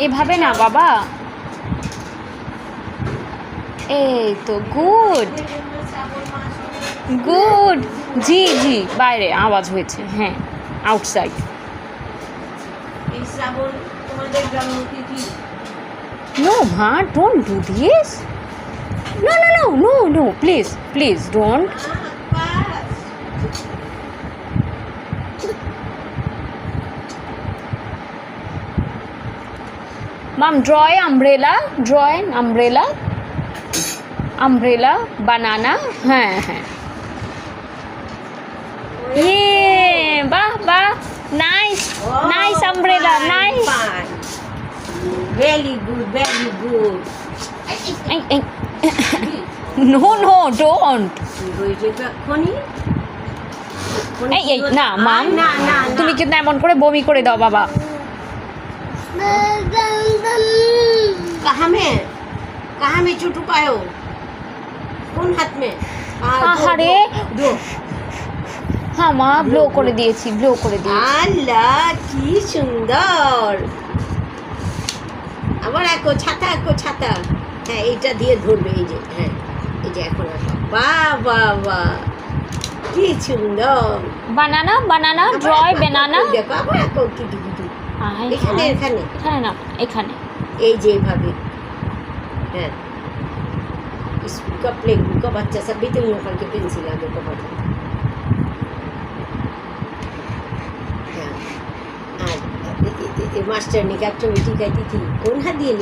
এভাবে না বাবা, এই তো গুড গুড। জি জি, বাইরে আওয়াজ হয়েছে, হ্যাঁ আউটসাইড। এই শ্রাবণ তোমাদের গ্রামে কি নো মা, don't do this. No no no no no, please please don't. Mom, draw an umbrella. Draw an umbrella. Umbrella, banana. হ্যাঁ হ্যাঁ। বাহ বাহ, nice nice umbrella, nice. Very good, very good. No no, don't. এই এই না মাম, তুমি কিন্তু এমন করে বমি করে দাও বাবা। कहाँ में चुटू पायो? কোন হাত में? আহারে, दो। হ্যাঁ মা, ব্লো করে দিয়েছি, ব্লো করে দিয়েছি। আল্লাহ কি সুন্দর। আবার ছাতা হ্যাঁ এইটা দিয়ে ধরবে, এই যে হ্যাঁ এই যে এখন আসো। বাহ বাহ বাহ, কি সুন্দর। বানানা বানানা, ড্রয় বানানা। দেখো আবার কিটু এখানে এখানে এখানে না, এখানে। এই যে এইভাবে, হ্যাঁ इसका प्ले ग्रुप का बच्चा सब भी तो यूँ करके पेंसिल आगे को पढ़ता है। मास्टर ने क्या एक्टिविटी कहती थी, कौन हाथ दिए